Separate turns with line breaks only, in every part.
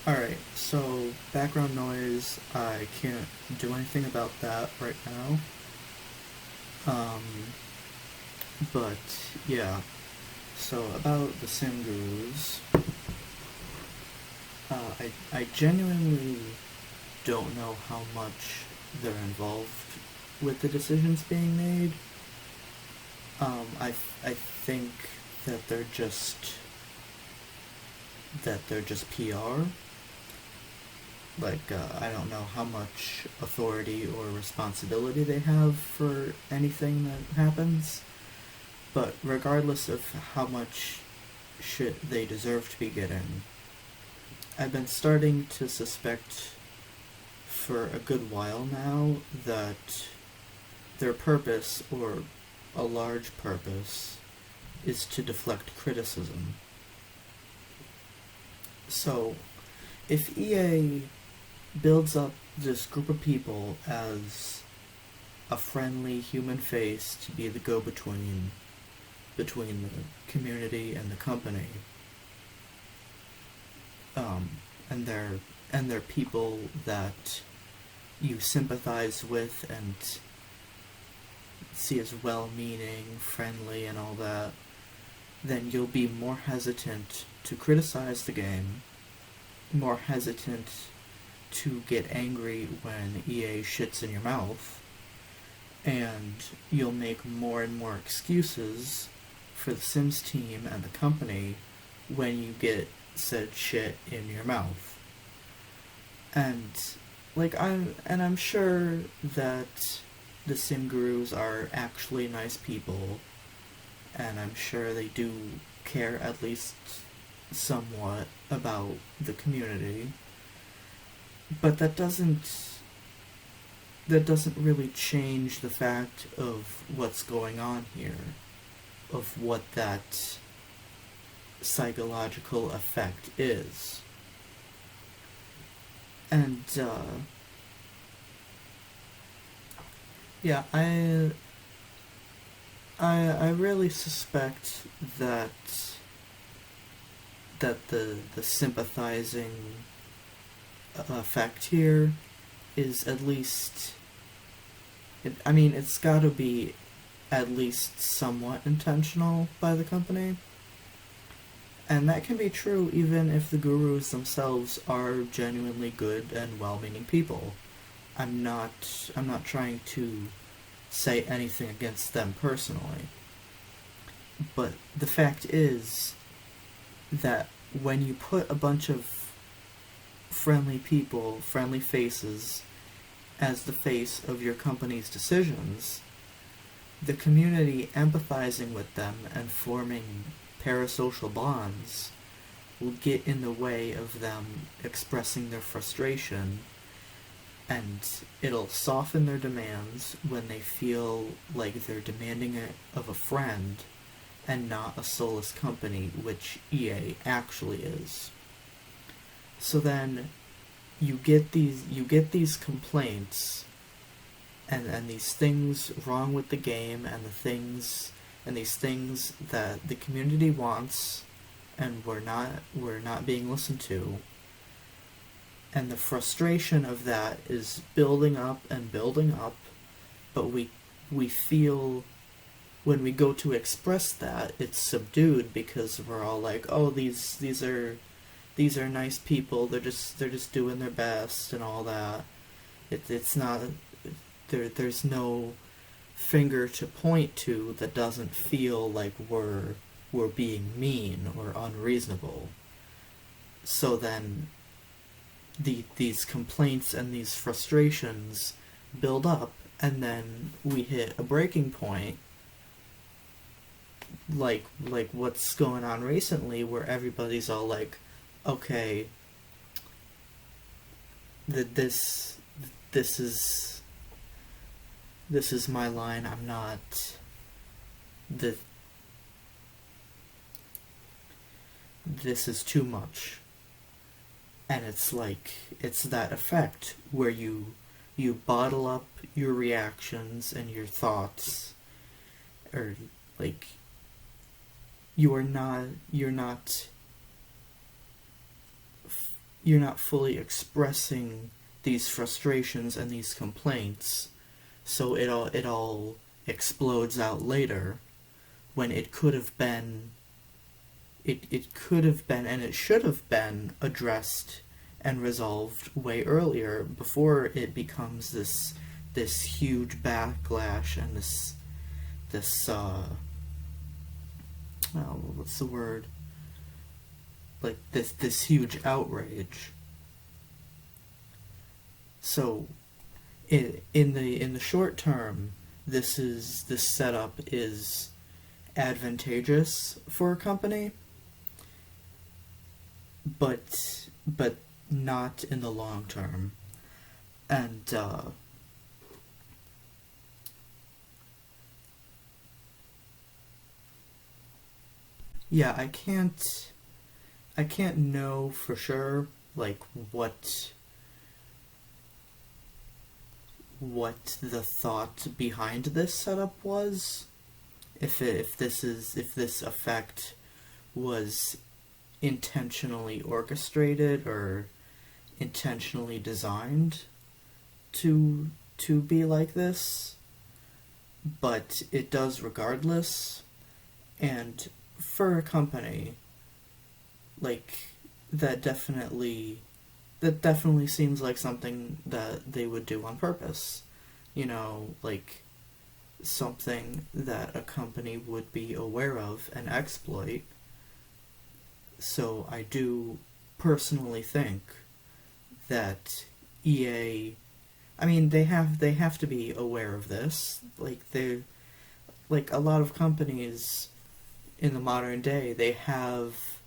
Alright, so background noise, I can't do anything about that right now. Um, but yeah, so about the sim gurus, I genuinely don't know how much they're involved with the decisions being made. I think that they're just PR. Like, I don't know how much authority or responsibility they have for anything that happens, but regardless of how much shit they deserve to be getting, I've been starting to suspect for a good while now that their purpose, or a large purpose, is to deflect criticism. So, if EA builds up this group of people as a friendly human face to be the go-between between the community and the company, um, and they're people that you sympathize with and see as well-meaning, friendly, and all that, then you'll be more hesitant to criticize the game, more hesitant to get angry when EA shits in your mouth, and you'll make more and more excuses for the Sims team and the company when you get said shit in your mouth. And I'm sure that the Sim Gurus are actually nice people, and I'm sure they do care at least somewhat about the community. But that doesn't really change the fact of what's going on here, of what that psychological effect is. And yeah, I really suspect that the sympathizing effect here is at least, I mean, it's got to be at least somewhat intentional by the company. And that can be true even if the gurus themselves are genuinely good and well-meaning people. I'm not trying to say anything against them personally. But the fact is that when you put a bunch of friendly people, friendly faces, as the face of your company's decisions, the community empathizing with them and forming parasocial bonds will get in the way of them expressing their frustration, and it'll soften their demands when they feel like they're demanding it of a friend and not a soulless company, which EA actually is. So then you get these complaints and these things wrong with the game, and these things that the community wants, and we're not being listened to, and the frustration of that is building up and building up, but we feel when we go to express that, it's subdued because we're all like, oh, these are nice people, they're just doing their best and all that. It's not there's no finger to point to that doesn't feel like we're being mean or unreasonable. So then these complaints and these frustrations build up, and then we hit a breaking point, like what's going on recently, where everybody's all like, okay, this this is this is my line. I'm not the this is too much. And it's like, it's that effect where you bottle up your reactions and your thoughts, or like you're not you're not fully expressing these frustrations and these complaints, so it all explodes out later, when it could have been it could have been, and it should have been, addressed and resolved way earlier, before it becomes this huge backlash and this what's the word, like this huge outrage. So in the short term, this setup is advantageous for a company, but not in the long term. And yeah, I can't know for sure, like, what the thought behind this setup was. If this effect was intentionally orchestrated or intentionally designed to be like this, but it does regardless. And for a company, like, that definitely seems like something that they would do on purpose. Like, something that a company would be aware of and exploit. So I do personally think that EA, I mean, they have to be aware of this. Like a lot of companies in the modern day, they have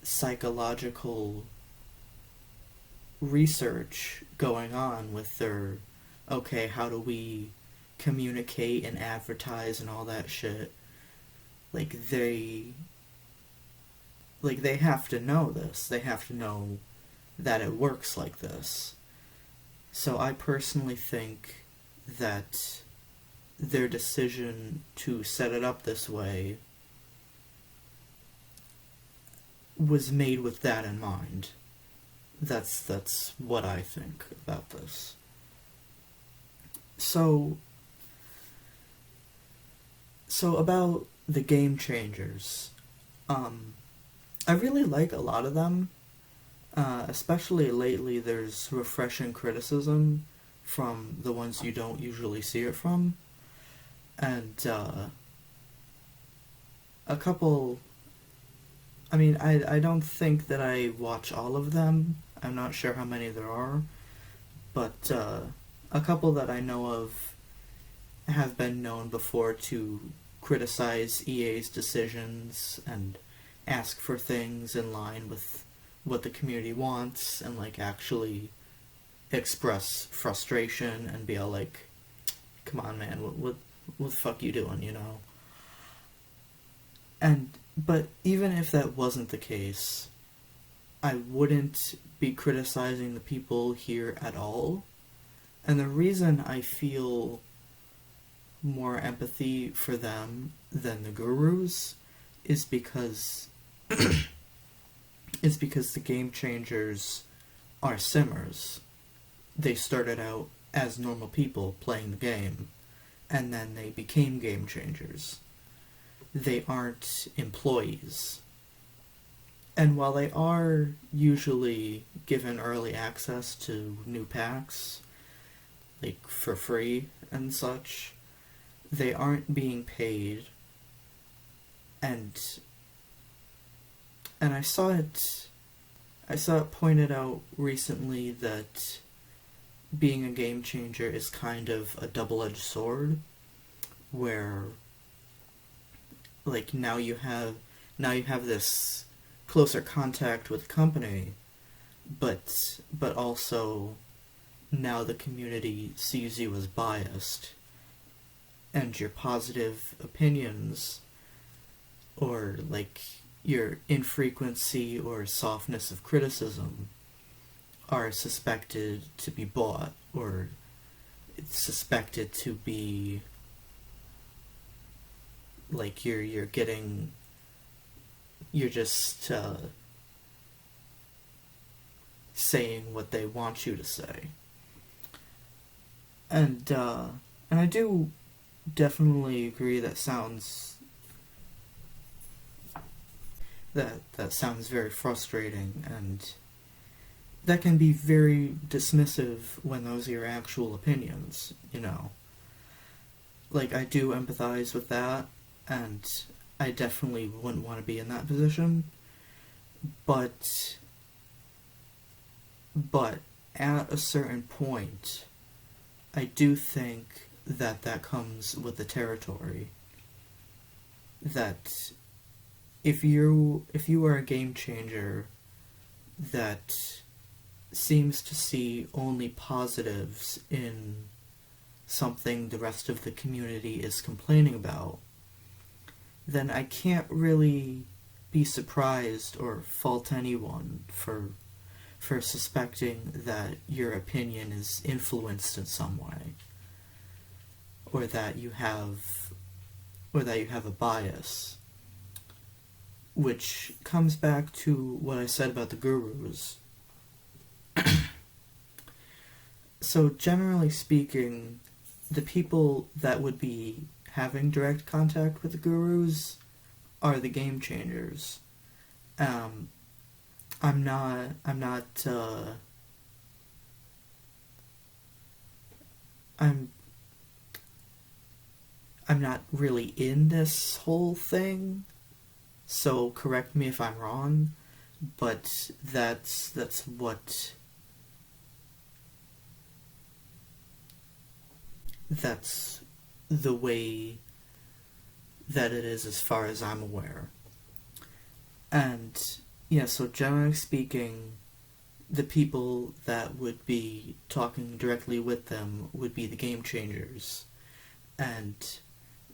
psychological research going on with their, okay, how do we communicate and advertise and all that shit. They have to know this. They have to know that it works like this. So I personally think that their decision to set it up this way was made with that in mind. That's what I think about this. So about the game changers, I really like a lot of them. Especially lately, there's refreshing criticism from the ones you don't usually see it from. And a couple, I mean, I don't think that I watch all of them. I'm not sure how many there are. But a couple that I know of have been known before to criticize EA's decisions and ask for things in line with what the community wants, and actually express frustration and be all like, come on, man, what the fuck you doing, But even if that wasn't the case, I wouldn't be criticizing the people here at all. And the reason I feel more empathy for them than the gurus is because the game changers are simmers. They started out as normal people playing the game, and then they became game changers. They aren't employees. And while they are usually given early access to new packs, for free and such, they aren't being paid. And I saw it pointed out recently that being a game changer is kind of a double-edged sword, where now you have this closer contact with the company, but also now the community sees you as biased, and your positive opinions, or your infrequency or softness of criticism, are suspected to be bought, or it's suspected to be you're getting you're just saying what they want you to say. And I do definitely agree that sounds very frustrating, and that can be very dismissive when those are your actual opinions, you know. Like, I do empathize with that, and I definitely wouldn't want to be in that position, but at a certain point, I do think that comes with the territory. That if you are a game changer that seems to see only positives in something the rest of the community is complaining about, then I can't really be surprised or fault anyone for suspecting that your opinion is influenced in some way, or that you have a bias, which comes back to what I said about the gurus. So generally speaking, the people that would be having direct contact with the gurus are the game changers. I'm not really in this whole thing, so correct me if I'm wrong, but that's the way that it is as far as I'm aware. And yeah, so generally speaking, the people that would be talking directly with them would be the game changers. And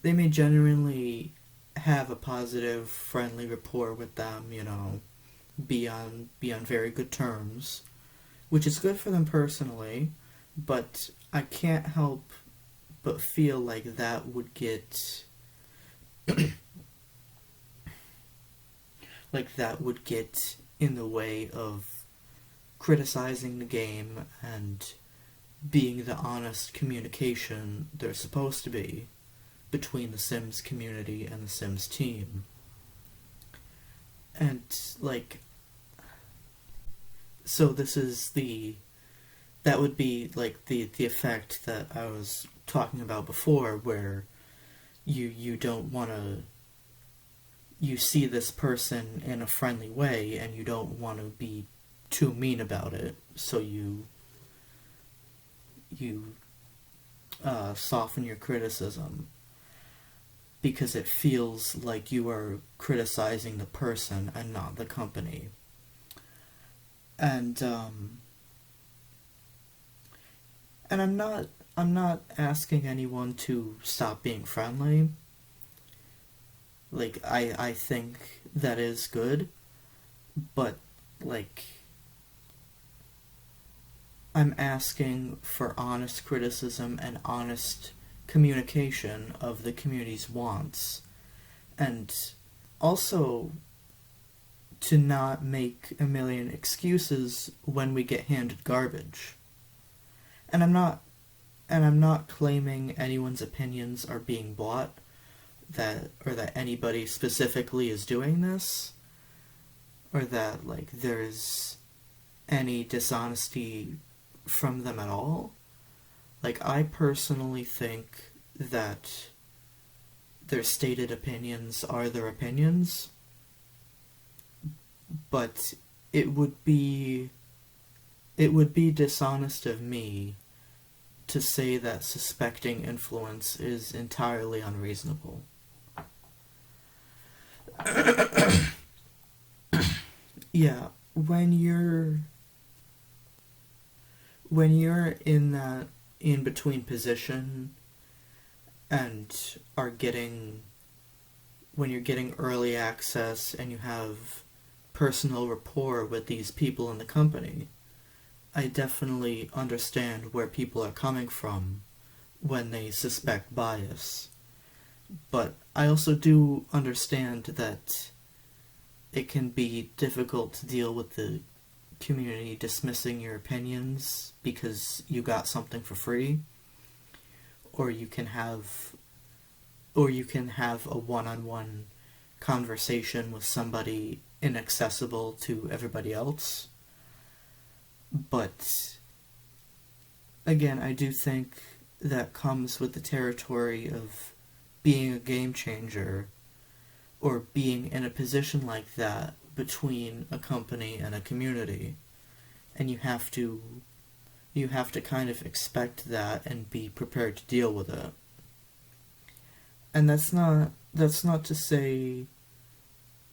they may genuinely have a positive, friendly rapport with them, you know, be on very good terms, which is good for them personally, but I can't help but feel like that would get in the way of criticizing the game and being the honest communication they're supposed to be between the Sims community and the Sims team. And, like, so that would be, like, the effect that I was talking about before, where you don't want to, you see this person in a friendly way and you don't want to be too mean about it, so you soften your criticism because it feels like you are criticizing the person and not the company. And I'm not asking anyone to stop being friendly. Like, I think that is good, but, like, I'm asking for honest criticism and honest communication of the community's wants, and also to not make a million excuses when we get handed garbage. And I'm not claiming anyone's opinions are being bought, that anybody specifically is doing this, or that, like, there's any dishonesty from them at all. Like, I personally think that their stated opinions are their opinions, but it would be dishonest of me to say that suspecting influence is entirely unreasonable. Yeah, when you're in that in-between position and when you're getting early access and you have personal rapport with these people in the company, I definitely understand where people are coming from when they suspect bias. But I also do understand that it can be difficult to deal with the community dismissing your opinions because you got something for free, or you can have a one-on-one conversation with somebody inaccessible to everybody else. But again, I do think that comes with the territory of being a game changer, or being in a position like that between a company and a community. And you have to kind of expect that and be prepared to deal with it. And that's not to say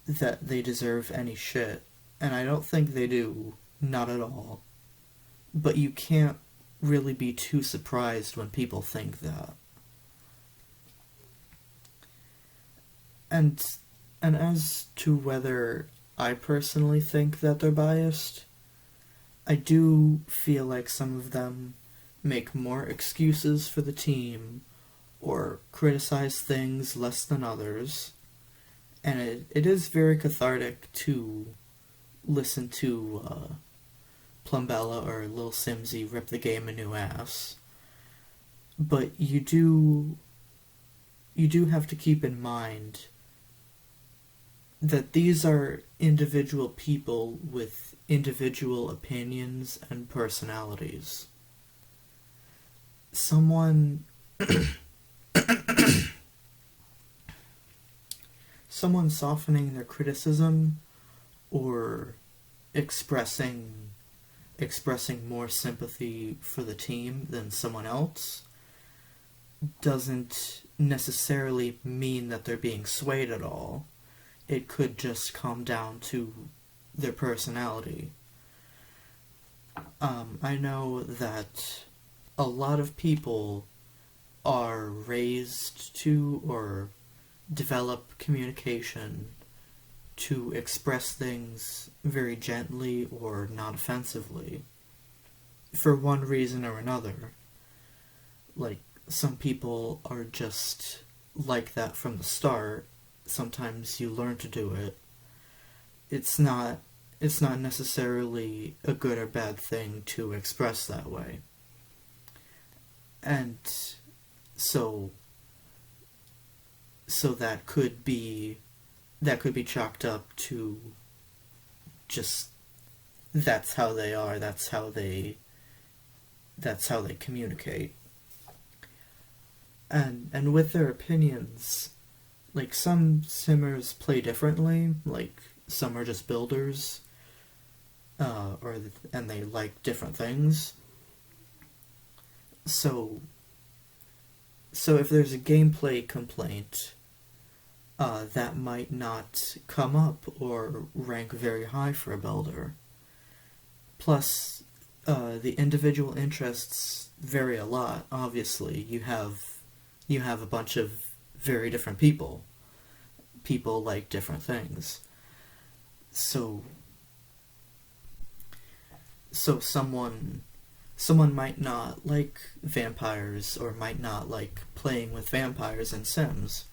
that they deserve any shit, and I don't think they do, not at all. But you can't really be too surprised when people think that. And as to whether I personally think that they're biased, I do feel like some of them make more excuses for the team or criticize things less than others, and it is very cathartic to listen to Plumbella or Lil Simsy rip the game a new ass. But you do have to keep in mind that these are individual people with individual opinions and personalities. Someone softening their criticism or expressing more sympathy for the team than someone else doesn't necessarily mean that they're being swayed at all. It could just come down to their personality. I know that a lot of people are raised to or develop communication to express things very gently or non-offensively for one reason or another. Like, some people are just like that from the start. Sometimes you learn to do it. It's not necessarily a good or bad thing to express that way. And so that could be chalked up to just that's how they are, that's how they communicate. And with their opinions, like, some simmers play differently, like some are just builders, and they like different things. So if there's a gameplay complaint, that might not come up or rank very high for a builder. Plus, the individual interests vary a lot. Obviously, you have a bunch of very different people. People like different things. So someone might not like vampires, or might not like playing with vampires in Sims.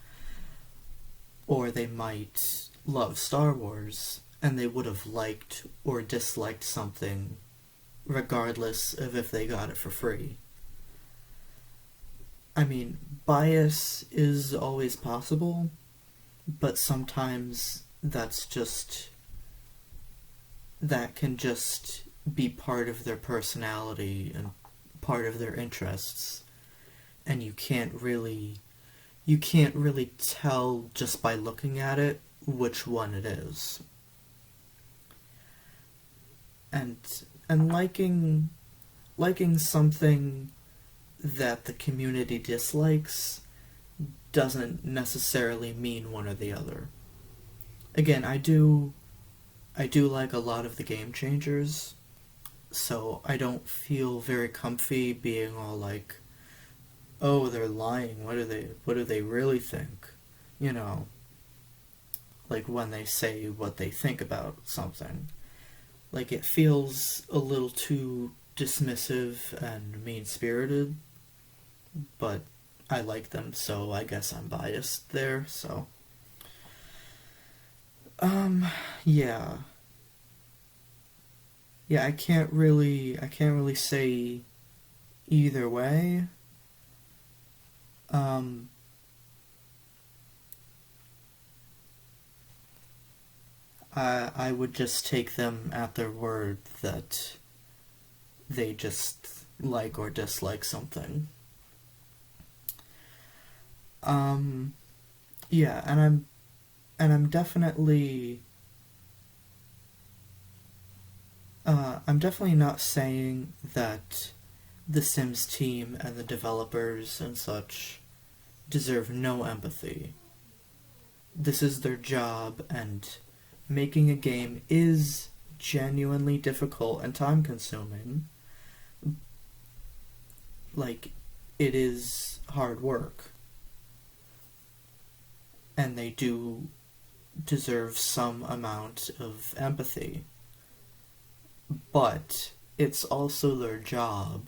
Or they might love Star Wars, and they would have liked or disliked something regardless of if they got it for free. I mean, bias is always possible, but sometimes that can just be part of their personality and part of their interests, and you can't really tell just by looking at it which one it is. And liking something that the community dislikes doesn't necessarily mean one or the other. Again, I do like a lot of the game changers, so I don't feel very comfy being all like, oh, they're lying, what do they really think? You know, like when they say what they think about something. Like, it feels a little too dismissive and mean-spirited, but I like them, so I guess I'm biased there, so. Yeah. Yeah, I can't really say either way. Um, I would just take them at their word that they just like or dislike something. Um, yeah, and I'm definitely not saying that the Sims team and the developers and such deserve no empathy. This is their job, and making a game is genuinely difficult and time consuming. Like, it is hard work, and they do deserve some amount of empathy. But it's also their job,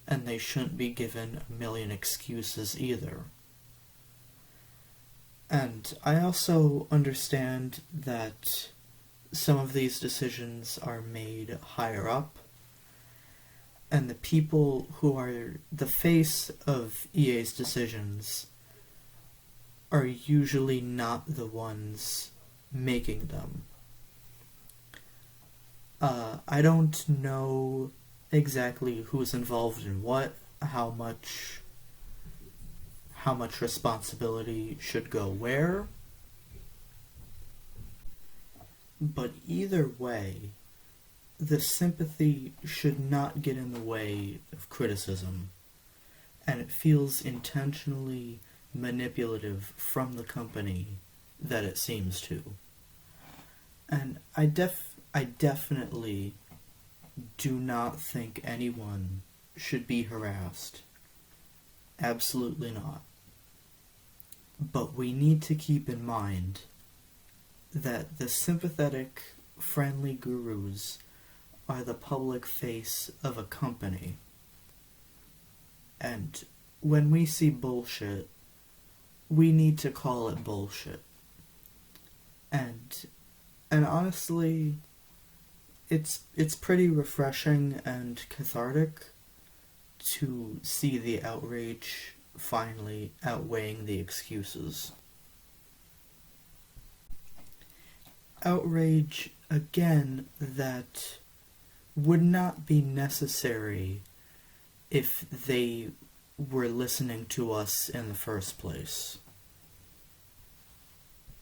and they shouldn't be given a million excuses either. And I also understand that some of these decisions are made higher up, and the people who are the face of EA's decisions are usually not the ones making them. I don't know exactly who's involved in what, how much responsibility should go where, but either way, the sympathy should not get in the way of criticism, and it feels intentionally manipulative from the company that it seems to. And I definitely do not think anyone should be harassed. Absolutely not. But we need to keep in mind that the sympathetic, friendly gurus are the public face of a company. And when we see bullshit, we need to call it bullshit. And honestly, it's pretty refreshing and cathartic to see the outrage finally outweighing the excuses. Outrage, again, that would not be necessary if they were listening to us in the first place.